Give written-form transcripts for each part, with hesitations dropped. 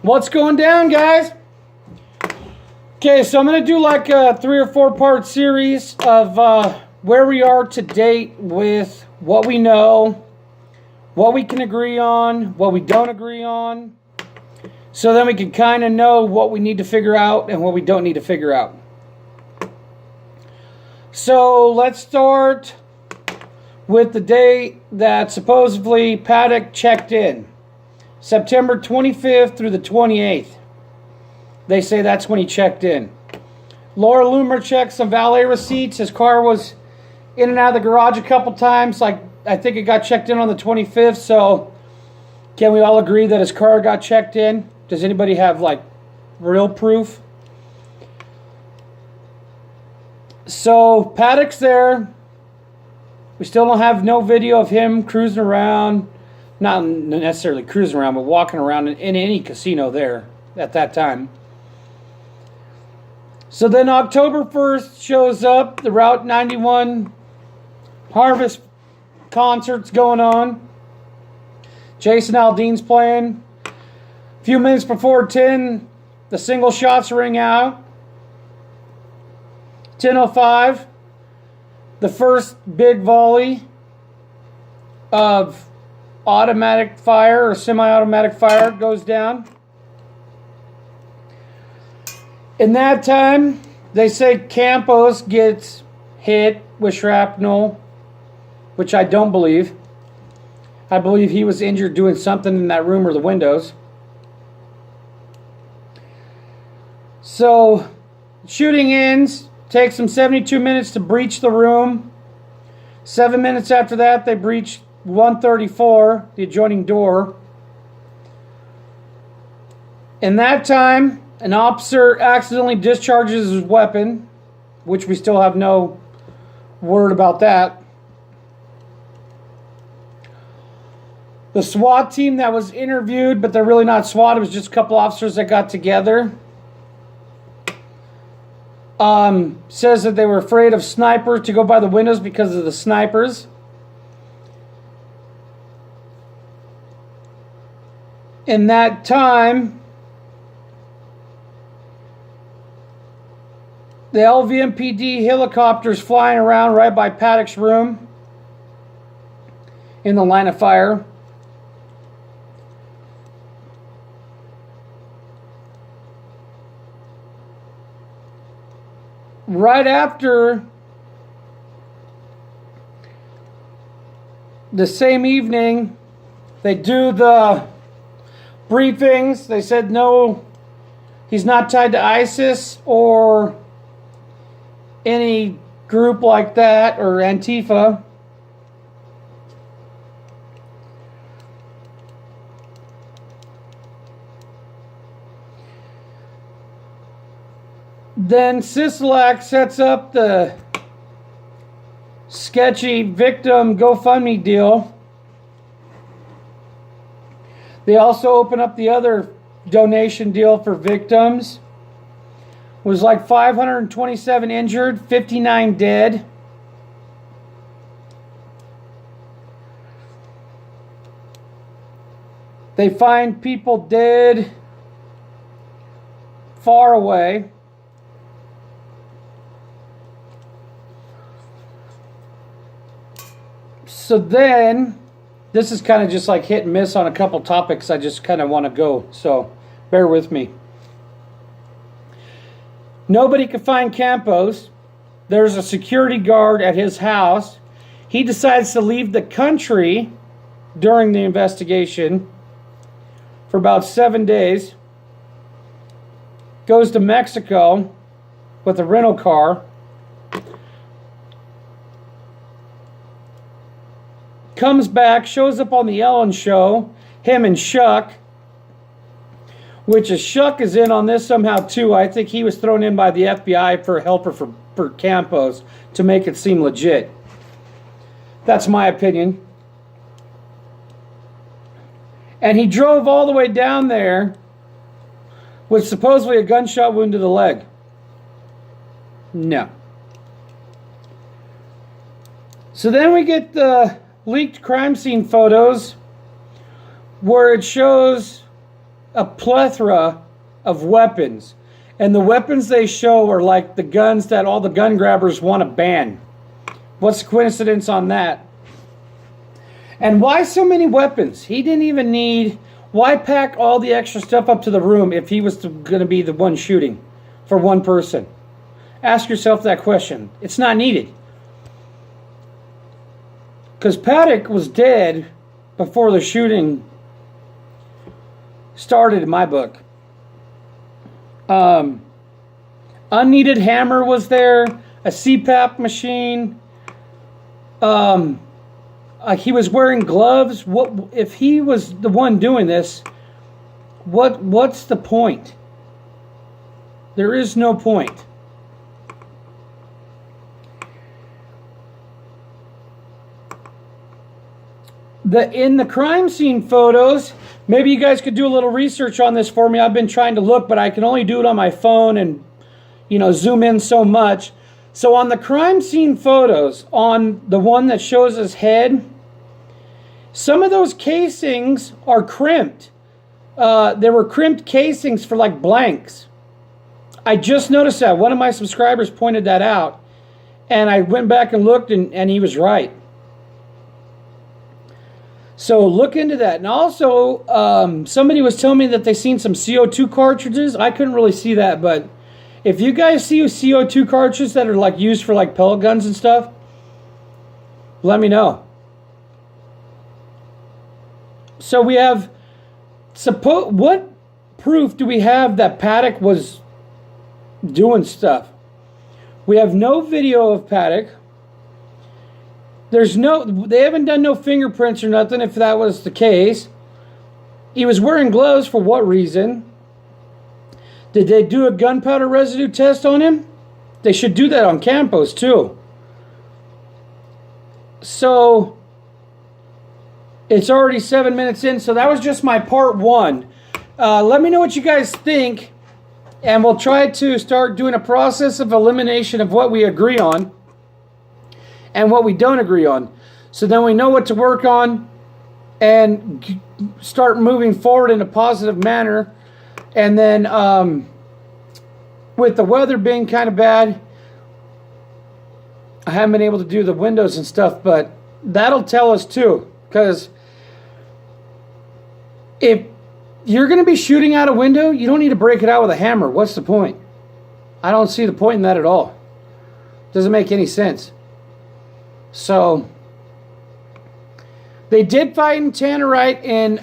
What's going down, guys? Okay, so I'm going to do like a 3 or 4 part series of where we are to date with what we know, what we can agree on, what we don't agree on, so then we can kind of know what we need to figure out and what we don't need to figure out. So let's start with the date that supposedly Paddock checked in. September 25th through the 28th. They say that's when he checked in. Laura Loomer checked some valet receipts. His car was in and out of the garage a couple times. Like, I think it got checked in on the 25th. So can we all agree that his car got checked in? Does anybody have like real proof? So Paddock's there. We still don't have no video of him cruising around. Not necessarily cruising around, but walking around in any casino there at that time. So then October 1st shows up. The Route 91 Harvest concert's going on. Jason Aldean's playing. A few minutes before 10, the single shots ring out. 10:05, the first big volley of automatic fire or semi-automatic fire goes down. In that time, they say Campos gets hit with shrapnel, which I don't believe. I believe he was injured doing something in that room or the windows. So, shooting ends. Takes them 72 minutes to breach the room. 7 minutes after that, they breach 134, the adjoining door. In that time, an officer accidentally discharges his weapon, which we still have no word about that. The SWAT team that was interviewed, but they're really not SWAT, it was just a couple officers that got together, says that they were afraid of snipers to go by the windows because of the snipers. In that time, the LVMPD helicopters flying around right by Paddock's room in the line of fire. Right after the same evening, they do the briefings. They said no, he's not tied to ISIS or any group like that or Antifa. Then Sisolak sets up the sketchy victim GoFundMe deal. They also open up the other donation deal for victims. It was like 527 injured, 59 dead. They find people dead far away. So then, this is kind of just like hit and miss on a couple topics I just kind of want to go, so bear with me. Nobody could find Campos. There's a security guard at his house. He decides to leave the country during the investigation for about 7 days. Goes to Mexico with a rental car. Comes back, shows up on the Ellen Show, him and Shuck, which is Shuck is in on this somehow too. I think he was thrown in by the FBI for a helper for Campos to make it seem legit. That's my opinion. And he drove all the way down there with supposedly a gunshot wound to the leg. No. So then we get the leaked crime scene photos where it shows a plethora of weapons. And the weapons they show are like the guns that all the gun grabbers want to ban. What's the coincidence on that? And why so many weapons? He didn't even need... Why pack all the extra stuff up to the room if he was going to be the one shooting for one person? Ask yourself that question. It's not needed. Because Paddock was dead before the shooting started in my book. Unneeded hammer was there, a CPAP machine. He was wearing gloves. What if he was the one doing this? What's the point? There is no point. In the crime scene photos, maybe you guys could do a little research on this for me. I've been trying to look, but I can only do it on my phone and, zoom in so much. So on the crime scene photos, on the one that shows his head, some of those casings are crimped. There were crimped casings for like blanks. I just noticed that. One of my subscribers pointed that out. And I went back and looked, and he was right. So look into that. And also, somebody was telling me that they seen some CO2 cartridges. I couldn't really see that, but if you guys see CO2 cartridges that are like used for like pellet guns and stuff, let me know. So we have, what proof do we have that Paddock was doing stuff? We have no video of Paddock. They haven't done no fingerprints or nothing if that was the case. He was wearing gloves for what reason? Did they do a gunpowder residue test on him? They should do that on Campos too. So, it's already 7 minutes in, so that was just my part one. Let me know what you guys think, and we'll try to start doing a process of elimination of what we agree on and what we don't agree on. So then we know what to work on and start moving forward in a positive manner. And then with the weather being kind of bad, I haven't been able to do the windows and stuff, but that'll tell us too. Because if you're going to be shooting out a window, you don't need to break it out with a hammer. What's the point? I don't see the point in that at all. Doesn't make any sense. So, they did find tannerite in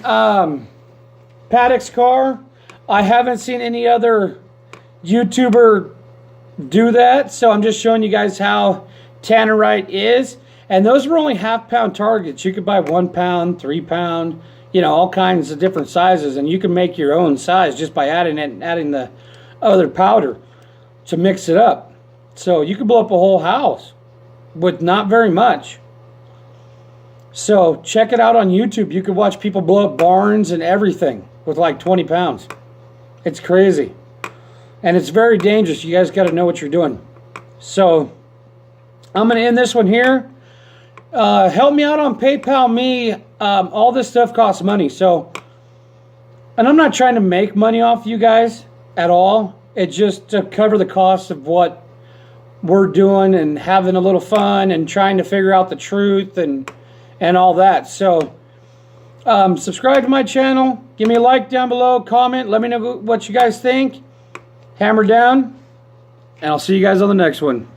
Paddock's car. I haven't seen any other YouTuber do that, so I'm just showing you guys how tannerite is. And those were only half-pound targets. You could buy 1 pound, 3 pound, all kinds of different sizes, and you can make your own size just by adding the other powder to mix it up. So you could blow up a whole house with not very much. So check it out on YouTube. You could watch people blow up barns and everything with like 20 pounds. It's crazy. And it's very dangerous. You guys got to know what you're doing. So I'm going to end this one here. Help me out on PayPal me. All this stuff costs money. So, and I'm not trying to make money off you guys at all. It's just to cover the cost of what we're doing and having a little fun and trying to figure out the truth and all that. So subscribe to my channel, give me a like down below, comment, let me know what you guys think, hammer down, and I'll see you guys on the next one.